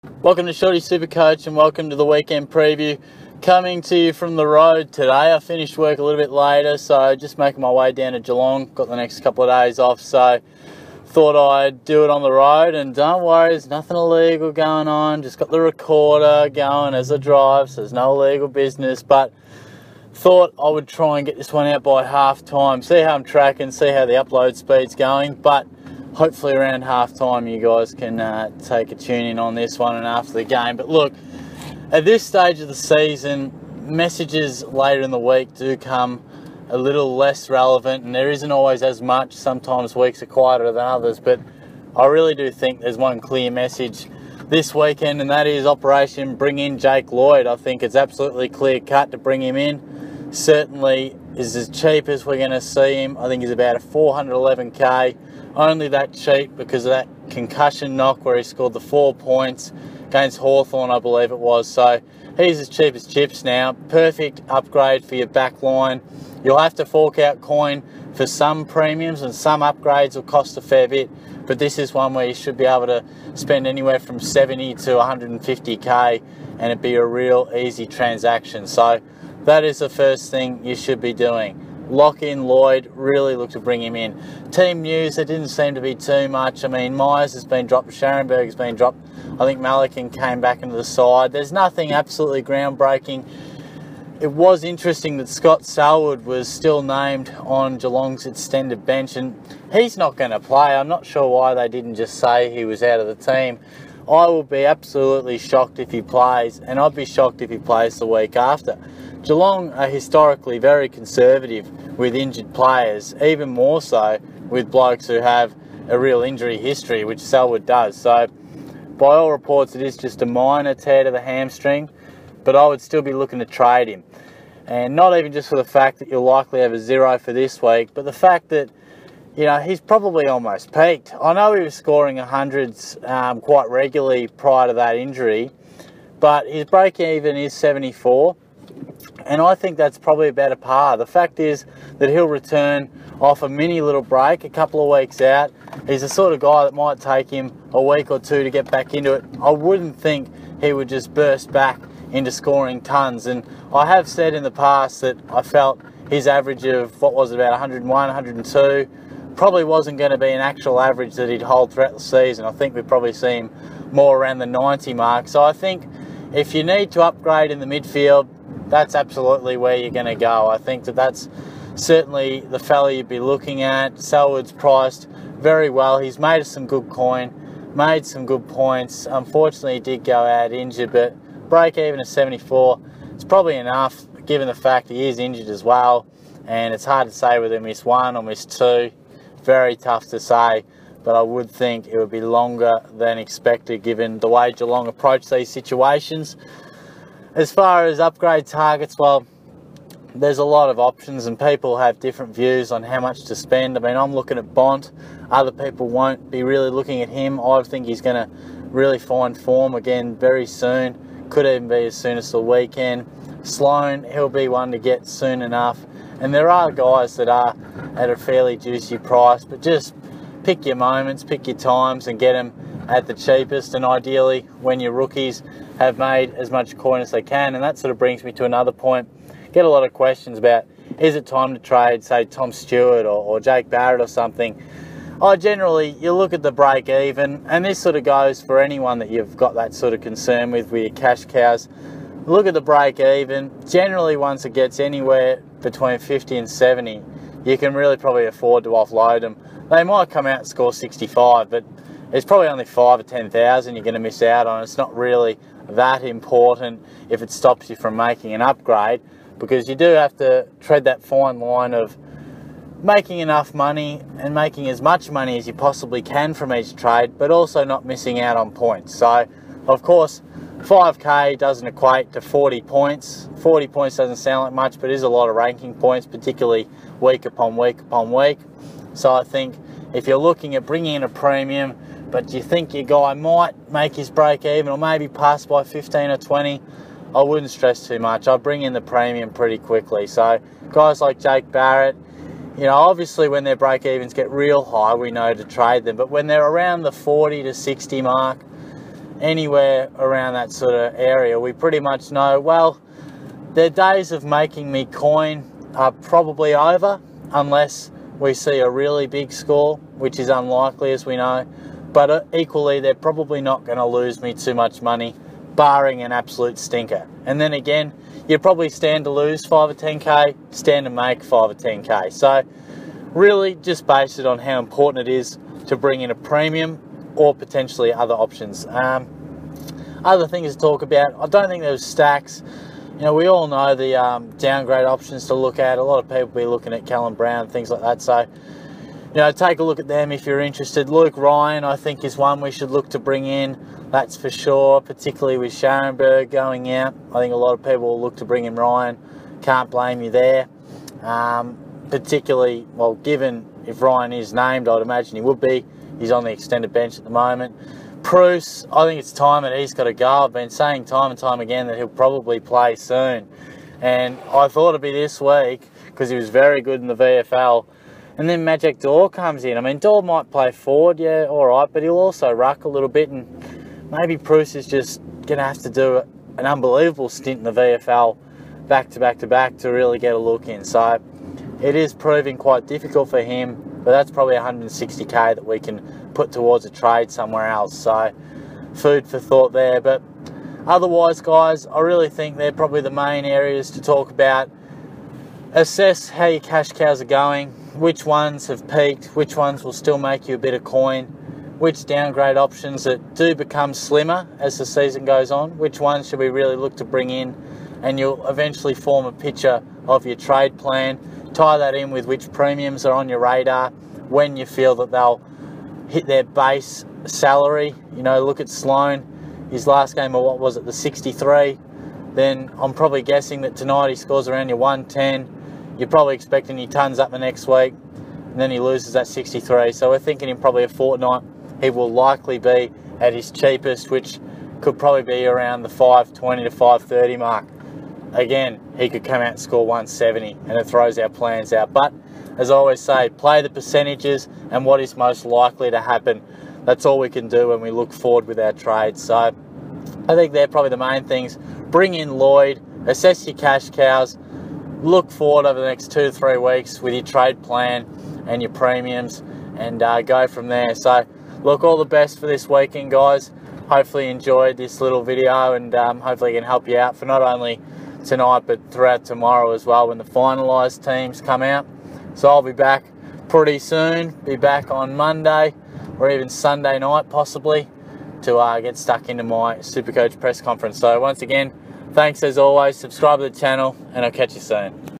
Welcome to Shorty SuperCoach and welcome to the weekend preview. Coming to you from the road today. I finished work a little bit later, so just making my way down to Geelong. Got the next couple of days off, so thought I'd do it on the road. And don't worry, there's nothing illegal going on. Just got the recorder going as I drive, so there's no illegal business. But thought I would try and get this one out by half time. See how I'm tracking, see how the upload speed's going. But hopefully around half time you guys can take a tune in on this one and after the game. But look, at this stage of the season, messages later in the week do come a little less relevant, and there isn't always as much. Sometimes weeks are quieter than others, but I really do think there's one clear message this weekend, and that is Operation Bring In Jake Lloyd. I think it's absolutely clear cut to bring him in. Certainly is as cheap as we're going to see him. I think he's about a 411k. Only that cheap because of that concussion knock where he scored the 4 points against Hawthorn, I believe it was. So he's as cheap as chips now. Perfect upgrade for your back line. You'll have to fork out coin for some premiums, and some upgrades will cost a fair bit. But this is one where you should be able to spend anywhere from 70 to 150k and it'd be a real easy transaction. So that is the first thing you should be doing. Lock in Lloyd, really look to bring him in. Team news, there didn't seem to be too much. I mean, Myers has been dropped, Scharenberg has been dropped. I think Malikin came back into the side. There's nothing absolutely groundbreaking. It was interesting that Scott Selwood was still named on Geelong's extended bench, and he's not going to play. I'm not sure why they didn't just say he was out of the team. I will be absolutely shocked if he plays, and I'd be shocked if he plays the week after. Geelong are historically very conservative with injured players, even more so with blokes who have a real injury history, which Selwood does. So by all reports, it is just a minor tear to the hamstring, but I would still be looking to trade him. And not even just for the fact that you'll likely have a zero for this week, but the fact that, you know, he's probably almost peaked. I know he was scoring hundreds quite regularly prior to that injury, but his break even is 74. And I think that's probably about a par. The fact is that he'll return off a mini little break a couple of weeks out. He's the sort of guy that might take him a week or two to get back into it. I wouldn't think he would just burst back into scoring tons. And I have said in the past that I felt his average of, what was it, about 101, 102, probably wasn't going to be an actual average that he'd hold throughout the season. I think we'd probably see him more around the 90 mark. So I think if you need to upgrade in the midfield, that's absolutely where you're going to go. I think that that's certainly the fella you'd be looking at. Selwood's priced very well. He's made us some good coin, made some good points. Unfortunately, he did go out injured, but break even at 74, it's probably enough given the fact he is injured as well. And it's hard to say whether he missed one or missed two. Very tough to say, but I would think it would be longer than expected given the way Geelong approach these situations. As far as upgrade targets, well, there's a lot of options and people have different views on how much to spend. I mean, I'm looking at Bont. Other people won't be really looking at him. I think he's going to really find form again very soon. Could even be as soon as the weekend. Sloan, he'll be one to get soon enough. And there are guys that are at a fairly juicy price, but just pick your moments, pick your times and get them at the cheapest, and ideally when your rookies have made as much coin as they can. And that sort of brings me to another point. Get a lot of questions about, is it time to trade, say, Tom Stewart or Jake Barrett or something? Generally, you look at the break even, and this sort of goes for anyone that you've got that sort of concern with your cash cows. Look at the break even. Generally, once it gets anywhere between 50 and 70, you can really probably afford to offload them. They might come out and score 65, but it's probably only 5 or 10,000 you're going to miss out on. It's not really that important if it stops you from making an upgrade, because you do have to tread that fine line of making enough money and making as much money as you possibly can from each trade, but also not missing out on points. So, of course, 5k doesn't equate to 40 points. 40 points doesn't sound like much, but it is a lot of ranking points, particularly week upon week upon week. So I think if you're looking at bringing in a premium, but you think your guy might make his break even or maybe pass by 15 or 20, I wouldn't stress too much. I'll bring in the premium pretty quickly. So guys like Jake Barrett, you know, obviously when their break evens get real high, we know to trade them. But when they're around the 40 to 60 mark, anywhere around that sort of area, we pretty much know, well, their days of making me coin are probably over, unless we see a really big score, which is unlikely, as we know. But equally, they're probably not going to lose me too much money, barring an absolute stinker. And then again, you probably stand to lose 5 or 10k, stand to make 5 or 10k. So really just base it on how important it is to bring in a premium or potentially other options. Other things to talk about, I don't think there was stacks. You know, we all know the downgrade options to look at. A lot of people be looking at Callum Brown, things like that. So, you know, take a look at them if you're interested. Luke Ryan, I think, is one we should look to bring in. That's for sure, particularly with Scharenberg going out. I think a lot of people will look to bring in Ryan. Can't blame you there. Particularly, well, given if Ryan is named, I'd imagine he would be. He's on the extended bench at the moment. Bruce, I think it's time that he's got to go. I've been saying time and time again that he'll probably play soon. And I thought it'd be this week because he was very good in the VFL. And then Magic Dor comes in. I mean, Dor might play forward, yeah, all right, but he'll also ruck a little bit. And maybe Bruce is just going to have to do an unbelievable stint in the VFL back to back to back to really get a look in. So it is proving quite difficult for him, but that's probably 160k that we can put towards a trade somewhere else. So food for thought there. But otherwise, guys, I really think they're probably the main areas to talk about. Assess how your cash cows are going, which ones have peaked, which ones will still make you a bit of coin, which downgrade options that do become slimmer as the season goes on, which ones should we really look to bring in, and you'll eventually form a picture of your trade plan. Tie that in with which premiums are on your radar, when you feel that they'll hit their base salary. You know, look at Sloan, his last game, or what was it, the 63. Then I'm probably guessing that tonight he scores around your 110. You're probably expecting he tons up the next week, and then he loses that 63. So we're thinking in probably a fortnight he will likely be at his cheapest, which could probably be around the 520 to 530 mark. Again, he could come out and score 170, and it throws our plans out. But as I always say, play the percentages and what is most likely to happen. That's all we can do when we look forward with our trades. So I think they're probably the main things. Bring in Lloyd, assess your cash cows, look forward over the next 2 to 3 weeks with your trade plan and your premiums, and go from there. So look, all the best for this weekend, guys. Hopefully you enjoyed this little video, and hopefully it can help you out for not only tonight but throughout tomorrow as well when the finalised teams come out. So I'll be back pretty soon, be back on Monday or even Sunday night possibly to get stuck into my SuperCoach press conference. So once again, thanks as always, subscribe to the channel, and I'll catch you soon.